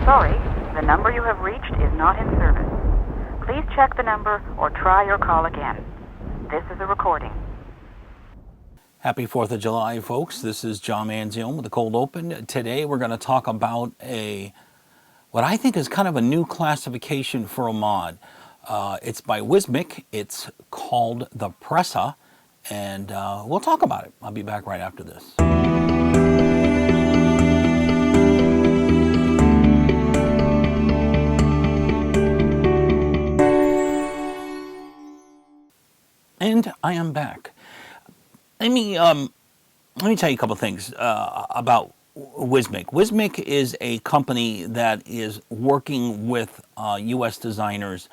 Sorry, the number you have reached is not in service. Please check the number or try your call again. This is a recording. Happy 4th of July, folks. This is John Manzione with the Cold Open. Today we're going to talk about what I think is kind of a new classification for a mod. It's by WISMEC. It's called the Presa, and we'll talk about it. I'll be back right after this. And I am back. Let me tell you a couple of things about WISMEC. WISMEC is a company that is working with U.S. designers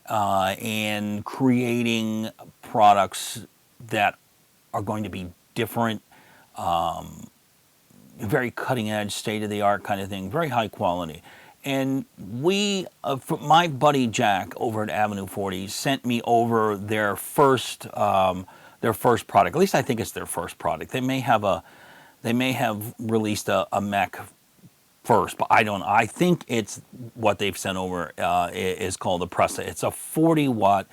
and creating products that are going to be different, very cutting edge, state of the art kind of thing, very high quality. And my buddy Jack over at Avenue 40 sent me over their first product. At least I think it's their first product. They may have released a mech first, but I don't know. I think it's what they've sent over is called the Presa. It's a 40-watt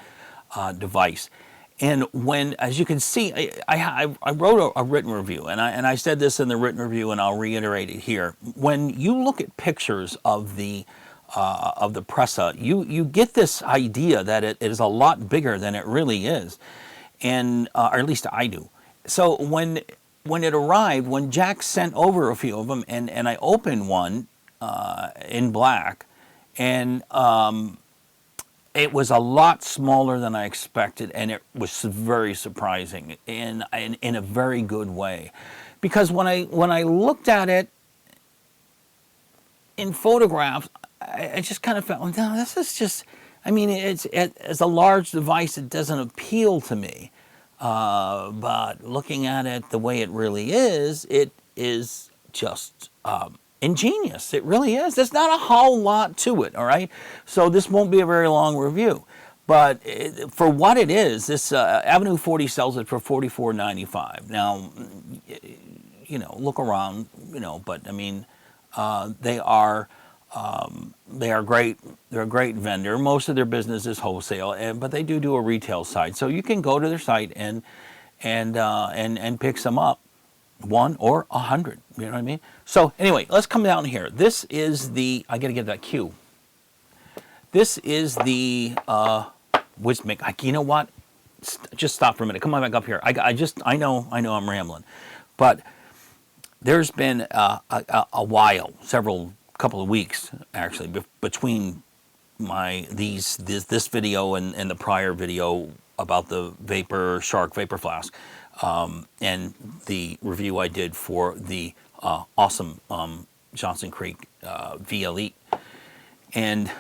device. And as you can see, I wrote a written review, and I said this in the written review, and I'll reiterate it here. When you look at pictures of the Presa, you get this idea that it is a lot bigger than it really is, and or at least I do. So when it arrived, when Jack sent over a few of them, and I opened one in black, and it was a lot smaller than I expected, and it was very surprising in a very good way. Because when I looked at it in photographs, I just kind of felt, no, this is just, I mean, it's as a large device, it doesn't appeal to me. But looking at it the way it really is, it is just ingenious. It really is. There's not a whole lot to it, all right? So this won't be a very long review. But for what it is, this Avenue 40 sells it for $44.95. Now, you know, look around, you know, but I mean, they are great. They're a great vendor. Most of their business is wholesale, but they do a retail side. So you can go to their site and pick some up. 1 or 100, you know what I mean? So anyway, let's come down here. This is I gotta get that cue. This is the WISMEC. You know what? Just stop for a minute. Come on back up here. I know I'm rambling, but there's been a while, couple of weeks actually, between this video and the prior video about the Shark Vapor Flask. And the review I did for the awesome Johnson Creek V Elite. And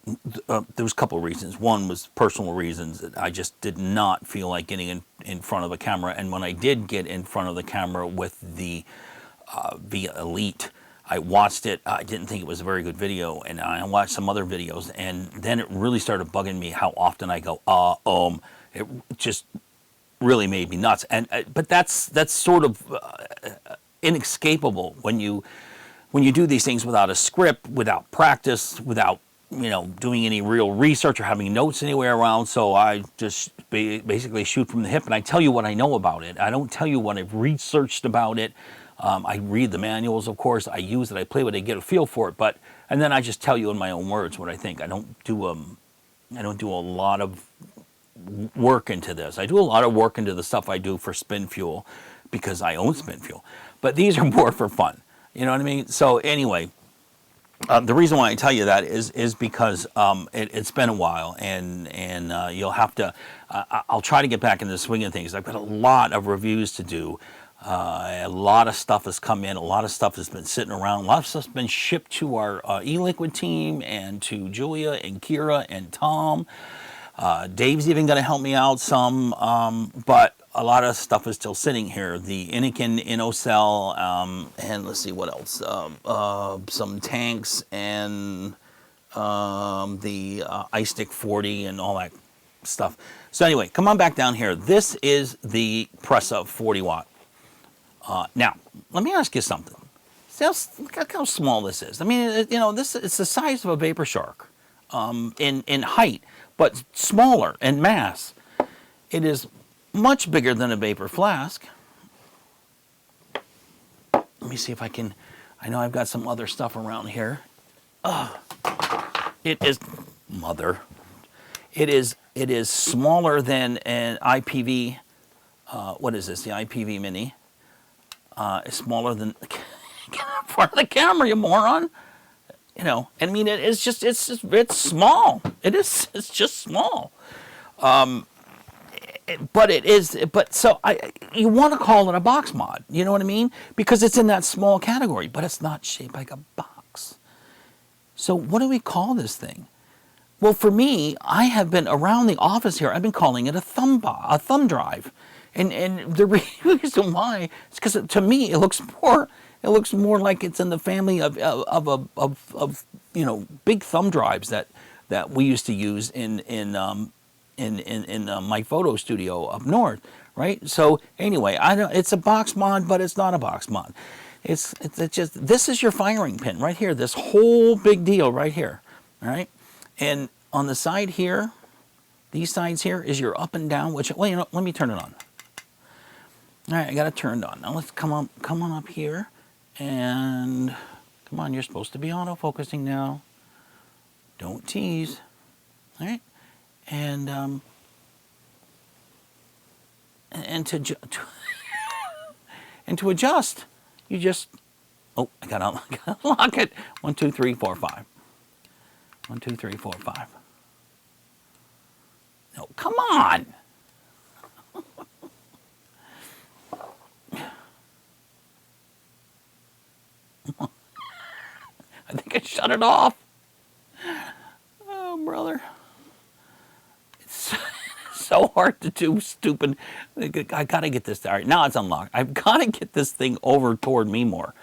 there was a couple of reasons. One was personal reasons. I just did not feel like getting in front of a camera. And when I did get in front of the camera with the V Elite, I watched it. I didn't think it was a very good video. And I watched some other videos. And then it really started bugging me how often I go, it just really made me nuts. But that's sort of inescapable when you do these things without a script, without practice, without doing any real research or having notes anywhere around. So I just basically shoot from the hip, and I tell you what I know about it. I don't tell you what I've researched about it. I read the manuals, of course. I use it. I play with it. I get a feel for it. And then I just tell you in my own words what I think. I don't do a lot of work into this. I do a lot of work into the stuff I do for Spinfuel because I own Spinfuel, but these are more for fun. You know what I mean? So anyway, the reason why I tell you that is because it's been a while, and you'll have to. I'll try to get back into the swing of things. I've got a lot of reviews to do. A lot of stuff has come in. A lot of stuff has been sitting around. A lot of stuff's been shipped to our e-liquid team and to Julia and Kira and Tom. Dave's even going to help me out some, but a lot of stuff is still sitting here. The Innokin InnoCell, and let's see what else. Some tanks and the iStick 40 and all that stuff. So anyway, come on back down here. This is the Presa 40 watt. Now, let me ask you something. Look how small this is. I mean, you know, it's the size of a vapor shark in height, but smaller in mass. It is much bigger than a vapor flask. Let me see if I can. I know I've got some other stuff around here. It is mother. It is smaller than an IPV. What is this? The IPV Mini. It's smaller than. Get in front of the camera, you moron. You know, I mean, it's small. It's just small. You want to call it a box mod, you know what I mean? Because it's in that small category, but it's not shaped like a box. So what do we call this thing? Well, for me, I have been around the office here, I've been calling it a thumb drive. And the reason why is because to me it looks more like it's in the family of you know, big thumb drives that we used to use in my photo studio up north, right? So anyway, it's a box mod, but it's not a box mod. It's just, this is your firing pin right here. This whole big deal right here, all right? And on the side here, these sides here is your up and down. Which, well, you know, let me turn it on. All right, I got it turned on. Now let's come on up here, and come on, you're supposed to be auto-focusing now. Don't tease, all right? And to adjust, you just, oh, I gotta lock it. 1, 2, 3, 4, 5. 1, 2, 3, 4, 5. No, come on. I think I shut it off. Oh, brother. It's so hard to do, stupid. I gotta get this. All right, now it's unlocked. I've gotta get this thing over toward me more.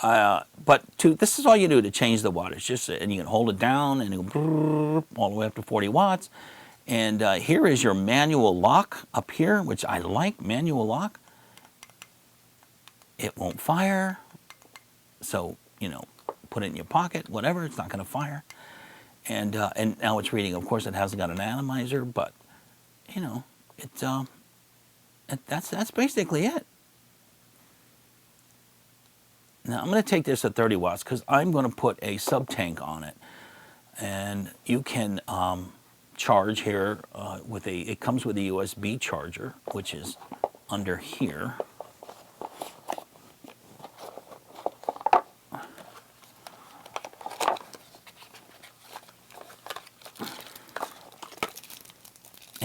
This is all you do to change the wattage. And you can hold it down and it'll go all the way up to 40 watts. And here is your manual lock up here, which I like, manual lock. It won't fire. So, you know, put it in your pocket, whatever, it's not going to fire. And now it's reading, of course, it hasn't got an atomizer, but, you know, that's basically it. Now, I'm going to take this at 30 watts because I'm going to put a sub-tank on it. And you can charge here it comes with a USB charger, which is under here.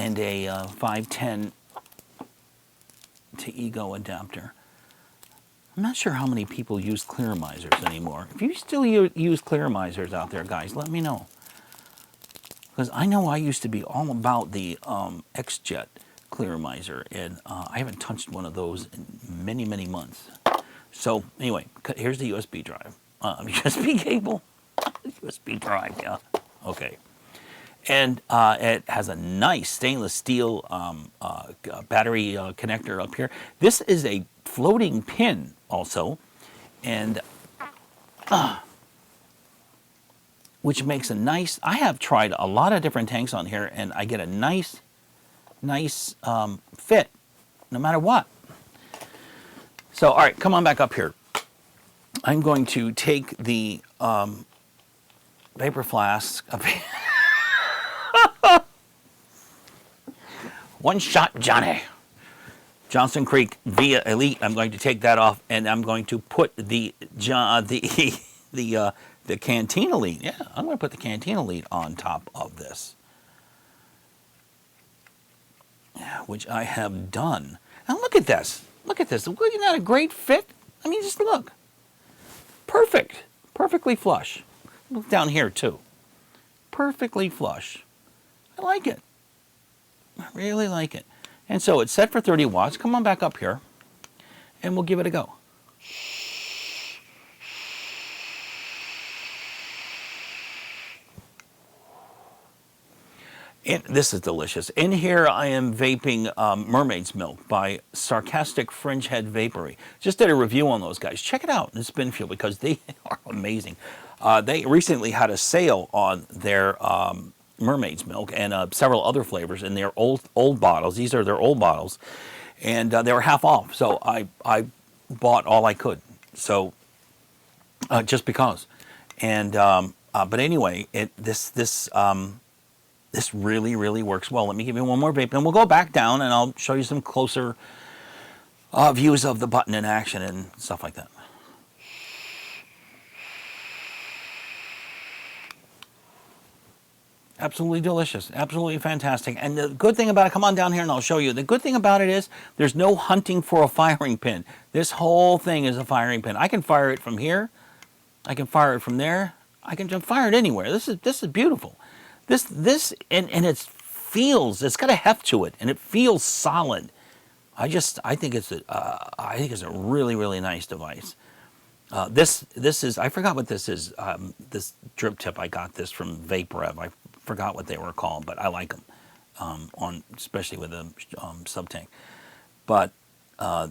And a 510 to Ego adapter. I'm not sure how many people use clearamizers anymore. If you still use clearamizers out there, guys, let me know. Because I know I used to be all about the X-Jet clearamizer, and I haven't touched one of those in many, many months. So anyway, here's the USB drive. USB cable. USB drive, yeah. Okay. And it has a nice stainless steel battery connector up here. This is a floating pin also, and which makes a nice, I have tried a lot of different tanks on here, and I get a nice fit no matter what. So, all right, come on back up here. I'm going to take the vapor flask up here. One shot Johnny. Johnson Creek via Elite. I'm going to take that off, and I'm going to put the Canteen Elite. Yeah, I'm going to put the Canteen Elite on top of this, which I have done. Now look at this. Look at this. Isn't that a great fit? I mean, just look. Perfect. Perfectly flush. Look down here too. Perfectly flush. I like it. I really like it. And so it's set for 30 watts. Come on back up here, and we'll give it a go. And this is delicious. In here, I am vaping Mermaid's Milk by Sarcastic Fringehead Vapory. Just did a review on those guys. Check it out in Spinfuel because they are amazing. They recently had a sale on their Mermaid's Milk and several other flavors in their old bottles. These are their old bottles, and they were half off. So I bought all I could. So just because, and but anyway, this really works well. Let me give you one more vape, and we'll go back down, and I'll show you some closer views of the button in action and stuff like that. Absolutely delicious. Absolutely fantastic. And the good thing about it, come on down here and I'll show you. The good thing about it is there's no hunting for a firing pin. This whole thing is a firing pin. I can fire it from here. I can fire it from there. I can just fire it anywhere. This is beautiful. And it's got a heft to it, and it feels solid. I think it's a really nice device. This is, I forgot what this is. This drip tip, I got this from VapeRev. I forgot what they were called, but I like them, especially with a sub tank. But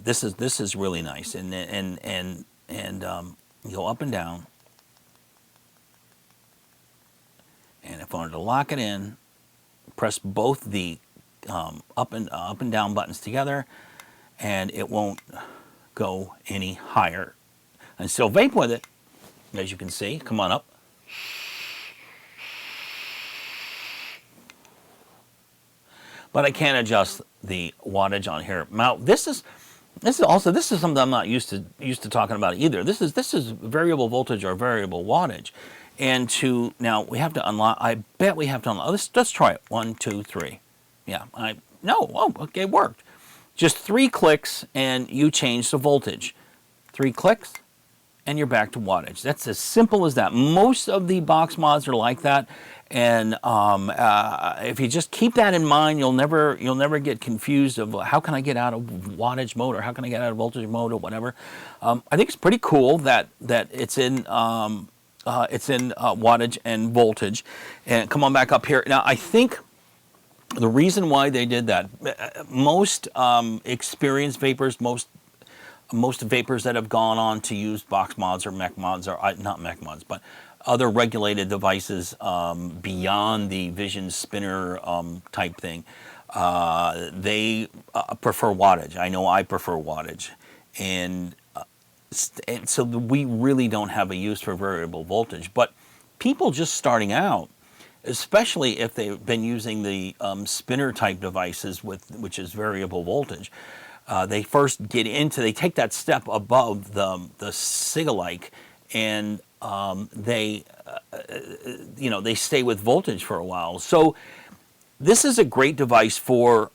this is really nice, and you go up and down. And if I wanted to lock it in, press both the up and down buttons together, and it won't go any higher. And still vape with it, as you can see. Come on up. But I can't adjust the wattage on here. Now this is something I'm not used to talking about either. This is variable voltage or variable wattage. And now we have to unlock. I bet we have to unlock. Let's try it. 1, 2, 3. Yeah. Okay, it worked. Just 3 clicks and you change the voltage. 3 clicks and you're back to wattage. That's as simple as that. Most of the box mods are like that. And if you just keep that in mind, you'll never get confused of how can I get out of wattage mode or how can I get out of voltage mode or whatever. I think it's pretty cool that it's in wattage and voltage. And come on back up here. Now, I think the reason why they did that, most experienced vapors, most vapors that have gone on to use box mods or mech mods, or not mech mods, but other regulated devices beyond the Vision spinner type thing, they prefer wattage. I know I prefer wattage. And so we really don't have a use for variable voltage. But people just starting out, especially if they've been using the spinner type devices which is variable voltage, they first they take that step above the SIG-alike, and they stay with voltage for a while. So this is a great device for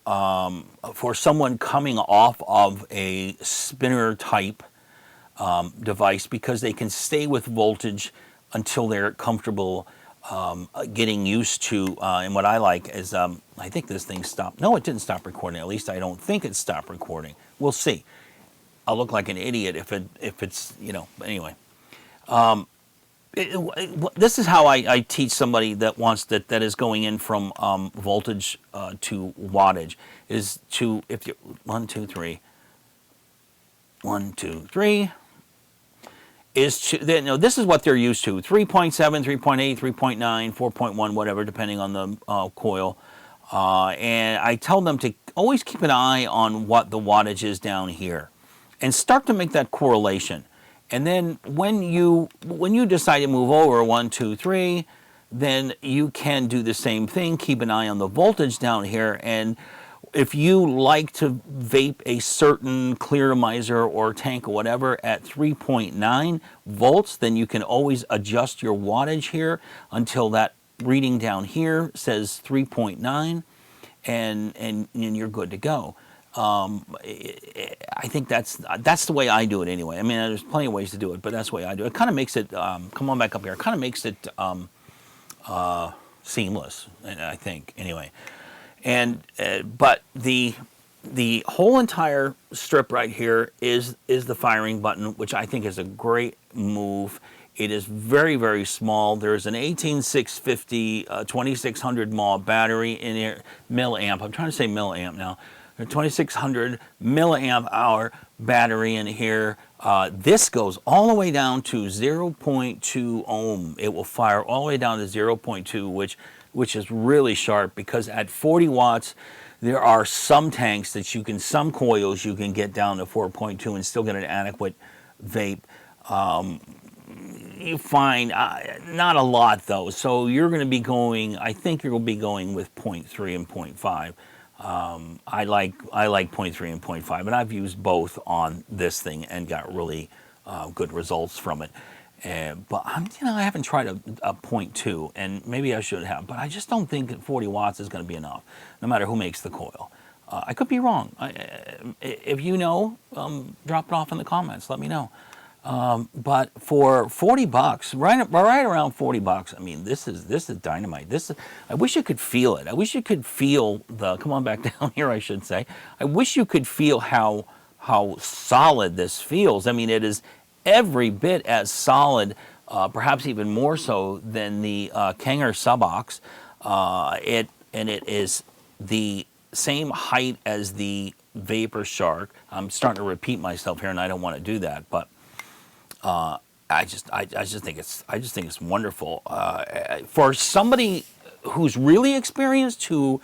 someone coming off of a spinner type device, because they can stay with voltage until they're comfortable getting used to. And what I like is, I think this thing stopped. No, it didn't stop recording. At least I don't think it stopped recording. We'll see. I'll look like an idiot if it's But anyway, this is how I teach somebody that wants that is going in from voltage to wattage, is to, if you 1, 2, 3, 1, 2, 3. Is to, this is what they're used to: 3.7, 3.8, 3.9, 4.1, whatever, depending on the coil. And I tell them to always keep an eye on what the wattage is down here, and start to make that correlation. And then when you decide to move over 1, 2, 3, then you can do the same thing. Keep an eye on the voltage down here, and if you like to vape a certain clearomizer or tank or whatever at 3.9 volts, then you can always adjust your wattage here until that reading down here says 3.9, and you're good to go. I think that's the way I do it anyway. I mean, there's plenty of ways to do it, but that's the way I do it. It kind of makes it, come on back up here, it kind of makes it seamless, I think, anyway. And but the whole entire strip right here is the firing button, which I think is a great move. It is very, very small. There's an 18650 2600 mAh battery in here, milliamp. I'm trying to say milliamp now. A 2600 milliamp hour battery in here. This goes all the way down to 0.2 ohm. It will fire all the way down to 0.2, which is really sharp, because at 40 watts, there are some tanks that you can, some coils you can get down to 4.2 and still get an adequate vape. You find not a lot though, so you're going to be going, I think you're going to be going with 0.3 and 0.5. I like 0.3 and 0.5, and I've used both on this thing and got really good results from it. But I haven't tried a 0.2, and maybe I should have, but I just don't think 40 watts is going to be enough, no matter who makes the coil. I could be wrong. If you know, drop it off in the comments. Let me know. But for $40, right around $40, I mean, this is dynamite. I wish you could feel it. I wish you could feel come on back down here, I should say. I wish you could feel how solid this feels. I mean, it is every bit as solid, perhaps even more so than the Kanger Subox. It is the same height as the Vapor Shark. I'm starting to repeat myself here, and I don't want to do that, but I just think it's wonderful for somebody who's really experienced, who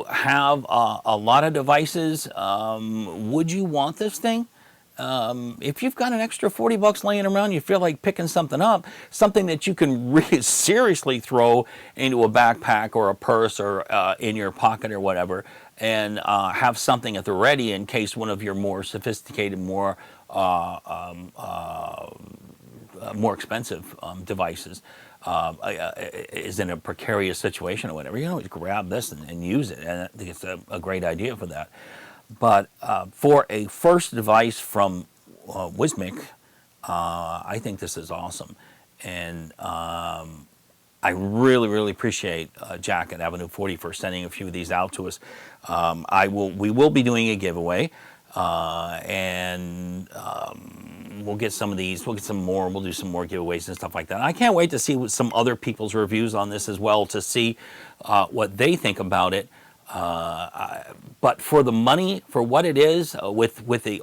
have a lot of devices. Would you want this thing? If you've got an extra $40 laying around, you feel like picking something up, something that you can really seriously throw into a backpack or a purse or in your pocket or whatever, and have something at the ready in case one of your more sophisticated, more expensive devices is in a precarious situation or whatever. You know, you grab this and use it, and I think it's a great idea for that. But for a first device from WISMEC, I think this is awesome, and I really, really appreciate Jack at Avenue 40 for sending a few of these out to us. We will be doing a giveaway, and we'll get some of these. We'll get some more. We'll do some more giveaways and stuff like that. I can't wait to see what some other people's reviews on this as well, to see what they think about it. But for the money, for what it is, with the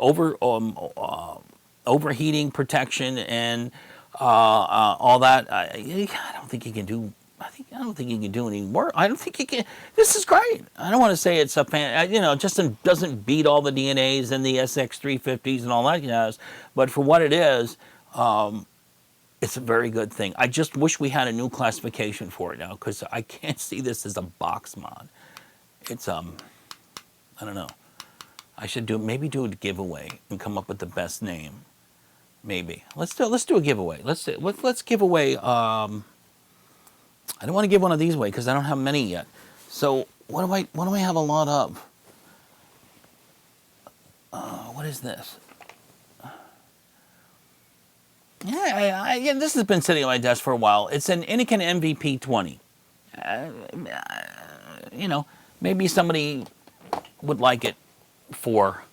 overheating protection and all that, I don't think you can do. I don't think you can do any more. I don't think you can. This is great. I don't want to say it's a fan. It just doesn't beat all the DNAs and the SX350s and all that jazz. But for what it is, it's a very good thing. I just wish we had a new classification for it now, because I can't see this as a box mod. It's I don't know. I should maybe do a giveaway and come up with the best name. Maybe let's do a giveaway. Let's give away. I don't want to give one of these away because I don't have many yet. So what do I have a lot of? What is this? Yeah, this has been sitting on my desk for a while. It's an Innokin MVP20. Maybe somebody would like it for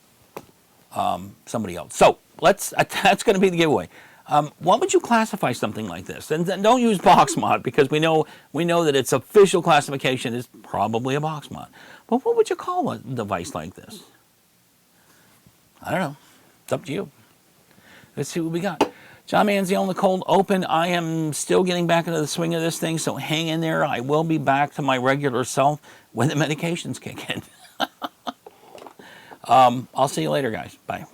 somebody else. So that's going to be the giveaway. What would you classify something like this? And then don't use box mod, because we know that its official classification is probably a box mod. But what would you call a device like this? I don't know. It's up to you. Let's see what we got. John Manziel in the cold open. I am still getting back into the swing of this thing, so hang in there. I will be back to my regular self when the medications kick in. I'll see you later, guys. Bye.